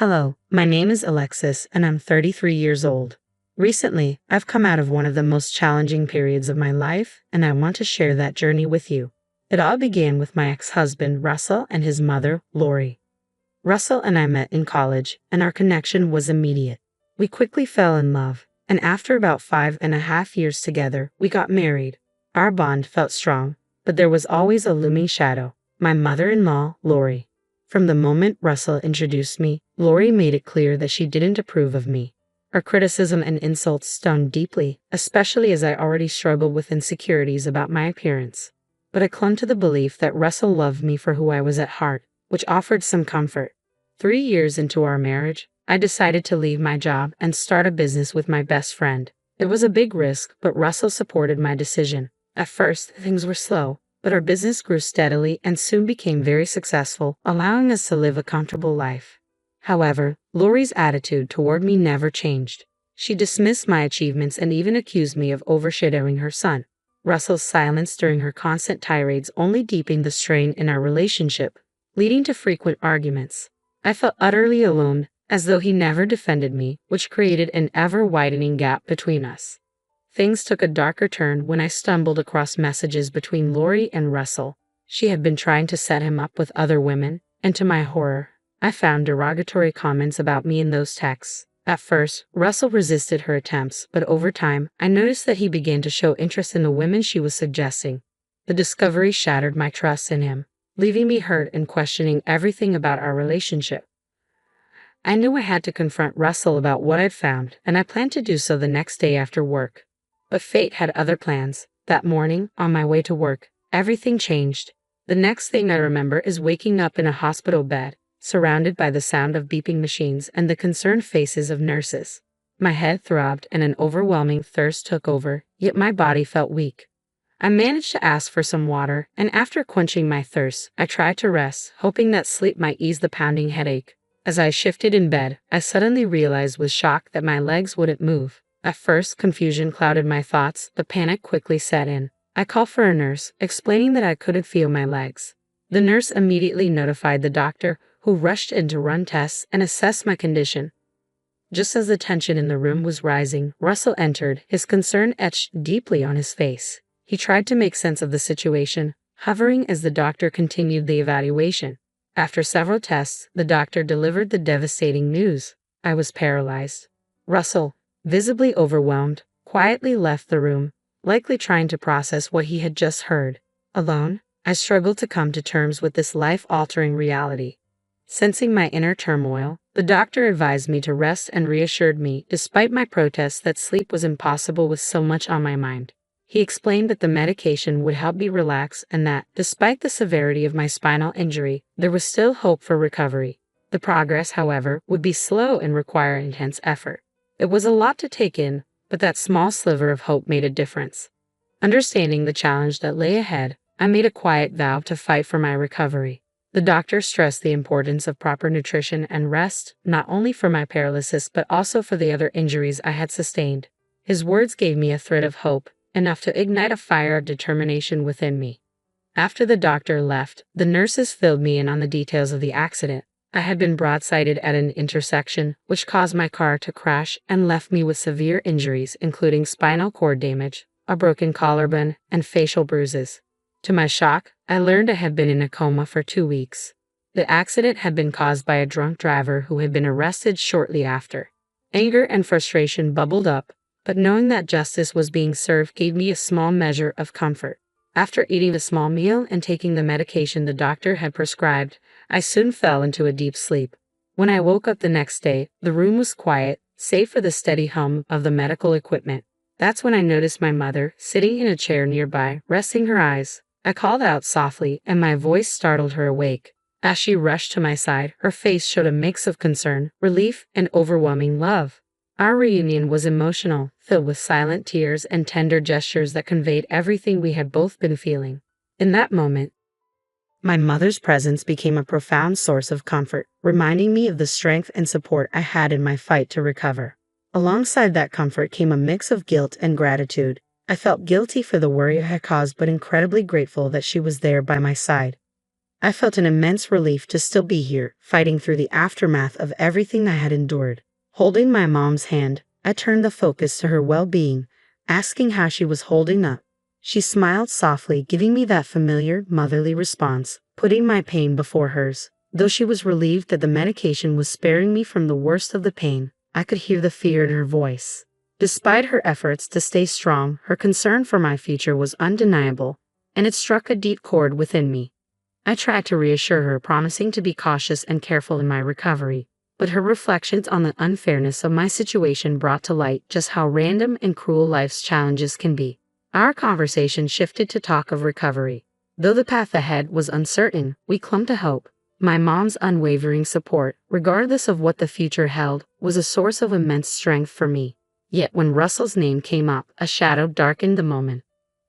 Hello, my name is Alexis and I'm 33 years old. Recently, I've come out of one of the most challenging periods of my life and I want to share that journey with you. It all began with my ex-husband Russell and his mother, Lori. Russell and I met in college and our connection was immediate. We quickly fell in love, and after about 5.5 years together, we got married. Our bond felt strong, but there was always a looming shadow: my mother-in-law, Lori. From the moment Russell introduced me, Lori made it clear that she didn't approve of me. Her criticism and insults stung deeply, especially as I already struggled with insecurities about my appearance. But I clung to the belief that Russell loved me for who I was at heart, which offered some comfort. 3 years into our marriage, I decided to leave my job and start a business with my best friend. It was a big risk, but Russell supported my decision. At first, things were slow, but our business grew steadily and soon became very successful, allowing us to live a comfortable life. However, Lori's attitude toward me never changed. She dismissed my achievements and even accused me of overshadowing her son. Russell's silence during her constant tirades only deepened the strain in our relationship, leading to frequent arguments. I felt utterly alone, as though he never defended me, which created an ever-widening gap between us. Things took a darker turn when I stumbled across messages between Lori and Russell. She had been trying to set him up with other women, and to my horror, I found derogatory comments about me in those texts. At first, Russell resisted her attempts, but over time, I noticed that he began to show interest in the women she was suggesting. The discovery shattered my trust in him, leaving me hurt and questioning everything about our relationship. I knew I had to confront Russell about what I'd found, and I planned to do so the next day after work. But fate had other plans. That morning, on my way to work, everything changed. The next thing I remember is waking up in a hospital bed, surrounded by the sound of beeping machines and the concerned faces of nurses. My head throbbed and an overwhelming thirst took over, yet my body felt weak. I managed to ask for some water, and after quenching my thirst, I tried to rest, hoping that sleep might ease the pounding headache. As I shifted in bed, I suddenly realized with shock that my legs wouldn't move. At first, confusion clouded my thoughts, but panic quickly set in. I called for a nurse, explaining that I couldn't feel my legs. The nurse immediately notified the doctor, who rushed in to run tests and assess my condition. Just as the tension in the room was rising, Russell entered, his concern etched deeply on his face. He tried to make sense of the situation, hovering as the doctor continued the evaluation. After several tests, the doctor delivered the devastating news: I was paralyzed. Russell, visibly overwhelmed, quietly left the room, likely trying to process what he had just heard. Alone, I struggled to come to terms with this life-altering reality. Sensing my inner turmoil, the doctor advised me to rest and reassured me, despite my protests, that sleep was impossible with so much on my mind. He explained that the medication would help me relax and that, despite the severity of my spinal injury, there was still hope for recovery. The progress, however, would be slow and require intense effort. It was a lot to take in, but that small sliver of hope made a difference. Understanding the challenge that lay ahead, I made a quiet vow to fight for my recovery. The doctor stressed the importance of proper nutrition and rest, not only for my paralysis but also for the other injuries I had sustained. His words gave me a thread of hope, enough to ignite a fire of determination within me. After the doctor left, the nurses filled me in on the details of the accident. I had been broadsided at an intersection, which caused my car to crash and left me with severe injuries, including spinal cord damage, a broken collarbone, and facial bruises. To my shock, I learned I had been in a coma for 2 weeks. The accident had been caused by a drunk driver who had been arrested shortly after. Anger and frustration bubbled up, but knowing that justice was being served gave me a small measure of comfort. After eating a small meal and taking the medication the doctor had prescribed, I soon fell into a deep sleep. When I woke up the next day, the room was quiet, save for the steady hum of the medical equipment. That's when I noticed my mother, sitting in a chair nearby, resting her eyes. I called out softly, and my voice startled her awake. As she rushed to my side, her face showed a mix of concern, relief, and overwhelming love. Our reunion was emotional, filled with silent tears and tender gestures that conveyed everything we had both been feeling. In that moment, my mother's presence became a profound source of comfort, reminding me of the strength and support I had in my fight to recover. Alongside that comfort came a mix of guilt and gratitude. I felt guilty for the worry I had caused, but incredibly grateful that she was there by my side. I felt an immense relief to still be here, fighting through the aftermath of everything I had endured. Holding my mom's hand, I turned the focus to her well-being, asking how she was holding up. She smiled softly, giving me that familiar, motherly response, putting my pain before hers. Though she was relieved that the medication was sparing me from the worst of the pain, I could hear the fear in her voice. Despite her efforts to stay strong, her concern for my future was undeniable, and it struck a deep chord within me. I tried to reassure her, promising to be cautious and careful in my recovery, but her reflections on the unfairness of my situation brought to light just how random and cruel life's challenges can be. Our conversation shifted to talk of recovery. Though the path ahead was uncertain, we clung to hope. My mom's unwavering support, regardless of what the future held, was a source of immense strength for me. Yet when Russell's name came up, a shadow darkened the moment.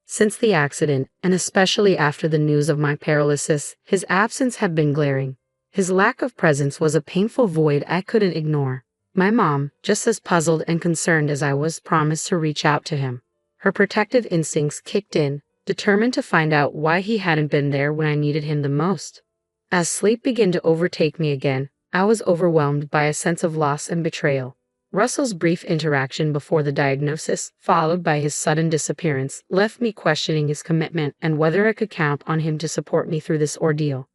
Since the accident, and especially after the news of my paralysis, his absence had been glaring. His lack of presence was a painful void I couldn't ignore. My mom, just as puzzled and concerned as I was, promised to reach out to him. Her protective instincts kicked in, determined to find out why he hadn't been there when I needed him the most. As sleep began to overtake me again, I was overwhelmed by a sense of loss and betrayal. Russell's brief interaction before the diagnosis, followed by his sudden disappearance, left me questioning his commitment and whether I could count on him to support me through this ordeal.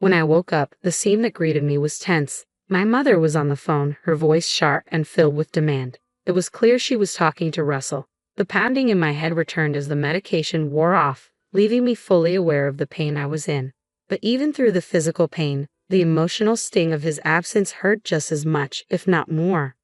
When I woke up, the scene that greeted me was tense. My mother was on the phone, her voice sharp and filled with demand. It was clear she was talking to Russell. The pounding in my head returned as the medication wore off, leaving me fully aware of the pain I was in. But even through the physical pain, the emotional sting of his absence hurt just as much, if not more.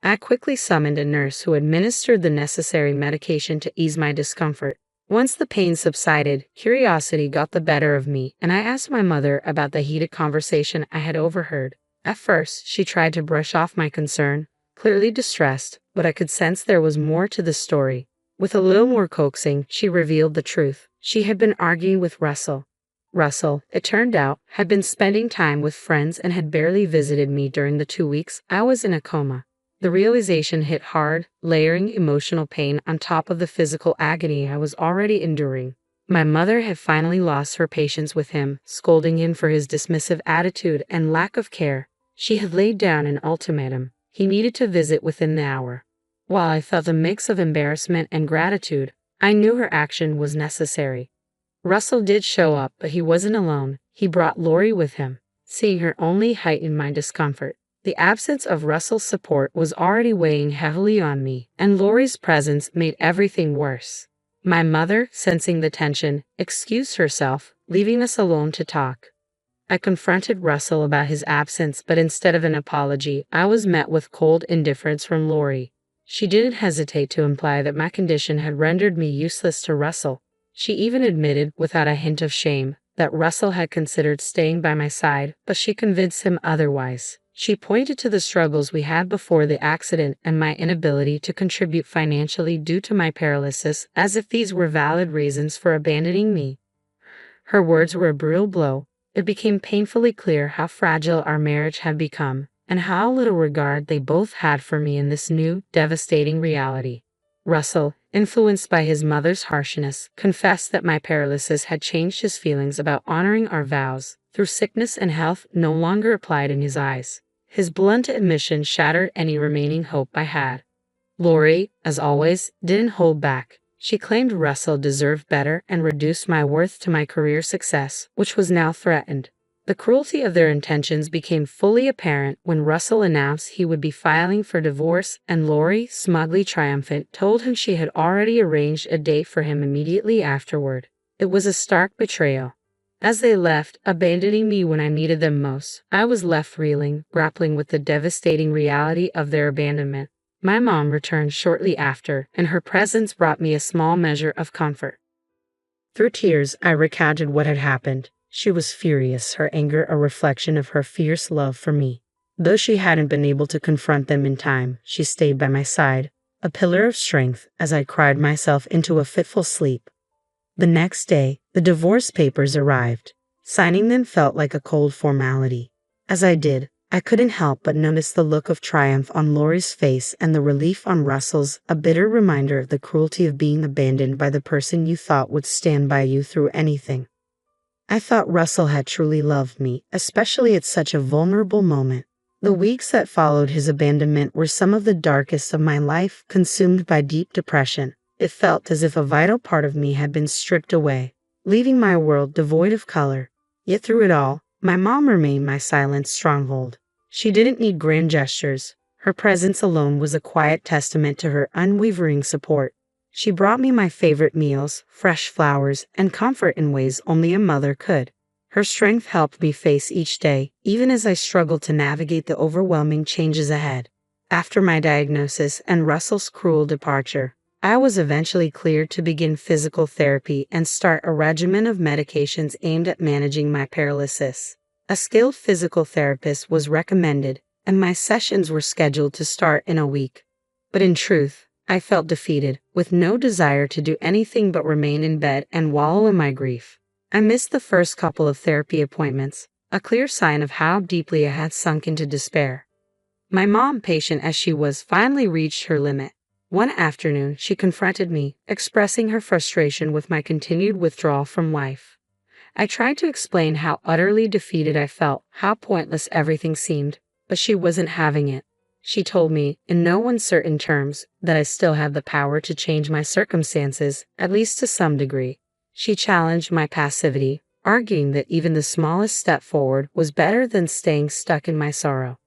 I quickly summoned a nurse who administered the necessary medication to ease my discomfort. Once the pain subsided, curiosity got the better of me, and I asked my mother about the heated conversation I had overheard. At first, she tried to brush off my concern, clearly distressed, but I could sense there was more to the story. With a little more coaxing, she revealed the truth. She had been arguing with Russell. Russell, it turned out, had been spending time with friends and had barely visited me during the 2 weeks I was in a coma. The realization hit hard, layering emotional pain on top of the physical agony I was already enduring. My mother had finally lost her patience with him, scolding him for his dismissive attitude and lack of care. She had laid down an ultimatum. He needed to visit within the hour. While I felt a mix of embarrassment and gratitude, I knew her action was necessary. Russell did show up, but he wasn't alone. He brought Lori with him. Seeing her only heightened my discomfort. The absence of Russell's support was already weighing heavily on me, and Lori's presence made everything worse. My mother, sensing the tension, excused herself, leaving us alone to talk. I confronted Russell about his absence, but instead of an apology, I was met with cold indifference from Lori. She didn't hesitate to imply that my condition had rendered me useless to Russell. She even admitted, without a hint of shame, that Russell had considered staying by my side, but she convinced him otherwise. She pointed to the struggles we had before the accident and my inability to contribute financially due to my paralysis, as if these were valid reasons for abandoning me. Her words were a brutal blow. It became painfully clear how fragile our marriage had become, and how little regard they both had for me in this new, devastating reality. Russell, influenced by his mother's harshness, confessed that my paralysis had changed his feelings about honoring our vows. Through sickness and health no longer applied in his eyes. His blunt admission shattered any remaining hope I had. Lori, as always, didn't hold back. She claimed Russell deserved better and reduced my worth to my career success, which was now threatened. The cruelty of their intentions became fully apparent when Russell announced he would be filing for divorce, and Lori, smugly triumphant, told him she had already arranged a date for him immediately afterward. It was a stark betrayal. As they left, abandoning me when I needed them most, I was left reeling, grappling with the devastating reality of their abandonment. My mom returned shortly after, and her presence brought me a small measure of comfort. Through tears, I recounted what had happened. She was furious, her anger a reflection of her fierce love for me. Though she hadn't been able to confront them in time, she stayed by my side, a pillar of strength, as I cried myself into a fitful sleep. The next day, the divorce papers arrived. Signing them felt like a cold formality. As I did, I couldn't help but notice the look of triumph on Lori's face and the relief on Russell's, a bitter reminder of the cruelty of being abandoned by the person you thought would stand by you through anything. I thought Russell had truly loved me, especially at such a vulnerable moment. The weeks that followed his abandonment were some of the darkest of my life, consumed by deep depression. It felt as if a vital part of me had been stripped away, leaving my world devoid of color. Yet through it all, my mom remained my silent stronghold. She didn't need grand gestures. Her presence alone was a quiet testament to her unwavering support. She brought me my favorite meals, fresh flowers, and comfort in ways only a mother could. Her strength helped me face each day, even as I struggled to navigate the overwhelming changes ahead. After my diagnosis and Russell's cruel departure, I was eventually cleared to begin physical therapy and start a regimen of medications aimed at managing my paralysis. A skilled physical therapist was recommended, and my sessions were scheduled to start in a week. But in truth, I felt defeated, with no desire to do anything but remain in bed and wallow in my grief. I missed the first couple of therapy appointments, a clear sign of how deeply I had sunk into despair. My mom, patient as she was, finally reached her limit. One afternoon, she confronted me, expressing her frustration with my continued withdrawal from life. I tried to explain how utterly defeated I felt, how pointless everything seemed, but she wasn't having it. She told me, in no uncertain terms, that I still had the power to change my circumstances, at least to some degree. She challenged my passivity, arguing that even the smallest step forward was better than staying stuck in my sorrow.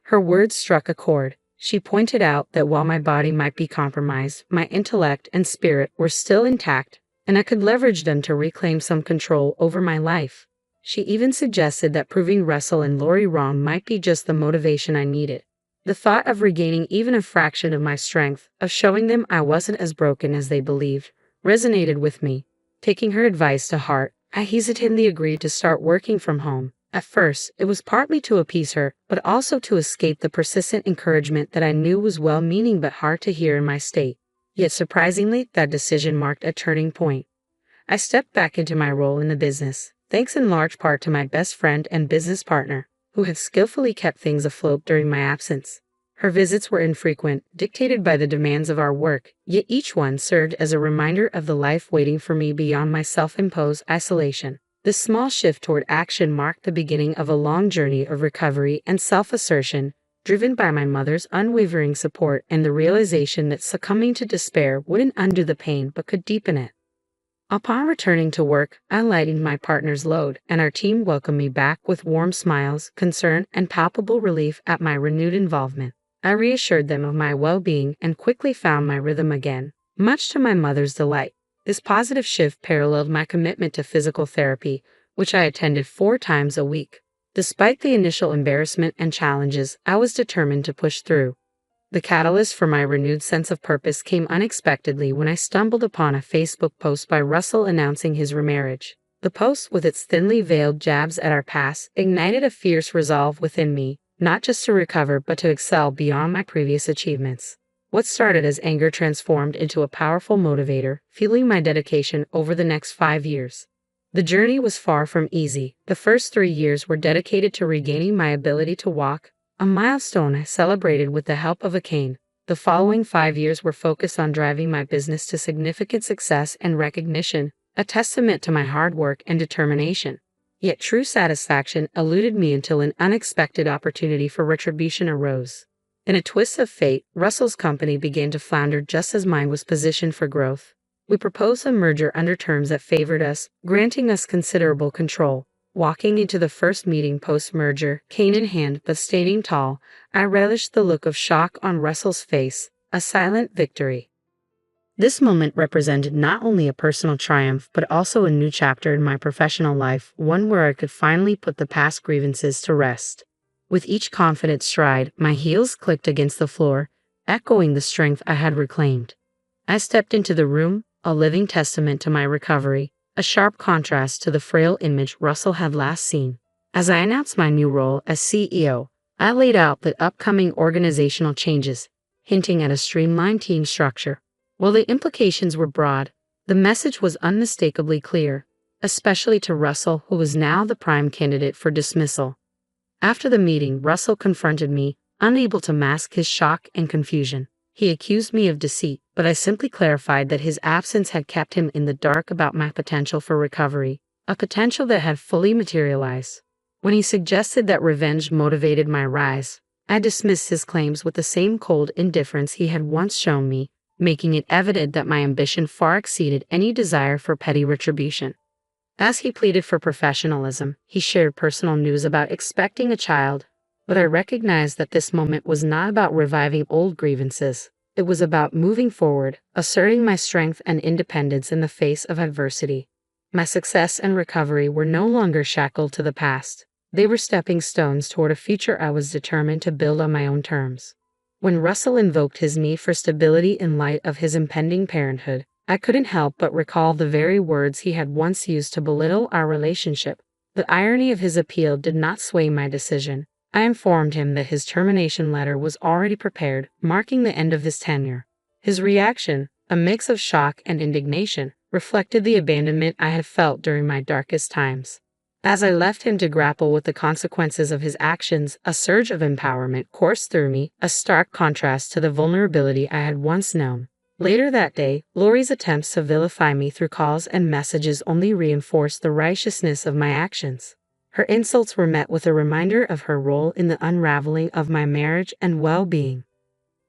Her words struck a chord. She pointed out that while my body might be compromised, my intellect and spirit were still intact, and I could leverage them to reclaim some control over my life. She even suggested that proving Russell and Lori wrong might be just the motivation I needed. The thought of regaining even a fraction of my strength, of showing them I wasn't as broken as they believed, resonated with me. Taking her advice to heart, I hesitantly agreed to start working from home. At first, it was partly to appease her, but also to escape the persistent encouragement that I knew was well-meaning but hard to hear in my state. Yet surprisingly, that decision marked a turning point. I stepped back into my role in the business, thanks in large part to my best friend and business partner, who had skillfully kept things afloat during my absence. Her visits were infrequent, dictated by the demands of our work, yet each one served as a reminder of the life waiting for me beyond my self-imposed isolation. This small shift toward action marked the beginning of a long journey of recovery and self-assertion, driven by my mother's unwavering support and the realization that succumbing to despair wouldn't undo the pain but could deepen it. Upon returning to work, I lightened my partner's load, and our team welcomed me back with warm smiles, concern, and palpable relief at my renewed involvement. I reassured them of my well-being and quickly found my rhythm again, much to my mother's delight. This positive shift paralleled my commitment to physical therapy, which I attended 4 times a week. Despite the initial embarrassment and challenges, I was determined to push through. The catalyst for my renewed sense of purpose came unexpectedly when I stumbled upon a Facebook post by Russell announcing his remarriage. The post, with its thinly veiled jabs at our past, ignited a fierce resolve within me, not just to recover but to excel beyond my previous achievements. What started as anger transformed into a powerful motivator, fueling my dedication over the next 5 years. The journey was far from easy. The first 3 years were dedicated to regaining my ability to walk, a milestone I celebrated with the help of a cane. The following 5 years were focused on driving my business to significant success and recognition, a testament to my hard work and determination. Yet true satisfaction eluded me until an unexpected opportunity for retribution arose. In a twist of fate, Russell's company began to flounder just as mine was positioned for growth. We proposed a merger under terms that favored us, granting us considerable control. Walking into the first meeting post-merger, cane in hand but standing tall, I relished the look of shock on Russell's face, a silent victory. This moment represented not only a personal triumph but also a new chapter in my professional life, one where I could finally put the past grievances to rest. With each confident stride, my heels clicked against the floor, echoing the strength I had reclaimed. I stepped into the room, a living testament to my recovery, a sharp contrast to the frail image Russell had last seen. As I announced my new role as CEO, I laid out the upcoming organizational changes, hinting at a streamlined team structure. While the implications were broad, the message was unmistakably clear, especially to Russell, who was now the prime candidate for dismissal. After the meeting, Russell confronted me, unable to mask his shock and confusion. He accused me of deceit, but I simply clarified that his absence had kept him in the dark about my potential for recovery. a potential that had fully materialized. When he suggested that revenge motivated my rise, I dismissed his claims with the same cold indifference he had once shown me, making it evident that my ambition far exceeded any desire for petty retribution. As he pleaded for professionalism, he shared personal news about expecting a child, but I recognized that this moment was not about reviving old grievances. It was about moving forward, asserting my strength and independence in the face of adversity. My success and recovery were no longer shackled to the past. They were stepping stones toward a future I was determined to build on my own terms. When Russell invoked his need for stability in light of his impending parenthood, I couldn't help but recall the very words he had once used to belittle our relationship. The irony of his appeal did not sway my decision. I informed him that his termination letter was already prepared, marking the end of his tenure. His reaction, a mix of shock and indignation, reflected the abandonment I had felt during my darkest times. As I left him to grapple with the consequences of his actions, a surge of empowerment coursed through me, a stark contrast to the vulnerability I had once known. Later that day, Lori's attempts to vilify me through calls and messages only reinforced the righteousness of my actions. Her insults were met with a reminder of her role in the unraveling of my marriage and well-being.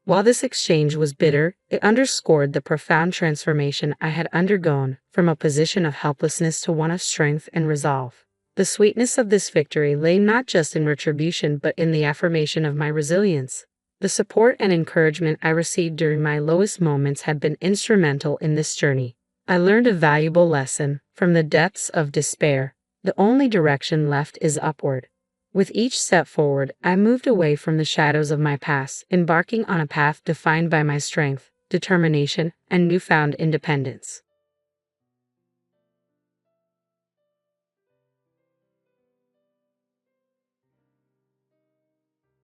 While this exchange was bitter, it underscored the profound transformation I had undergone from a position of helplessness to one of strength and resolve. The sweetness of this victory lay not just in retribution but in the affirmation of my resilience. The support and encouragement I received during my lowest moments had been instrumental in this journey. I learned a valuable lesson. From the depths of despair, the only direction left is upward. With each step forward, I moved away from the shadows of my past, embarking on a path defined by my strength, determination, and newfound independence.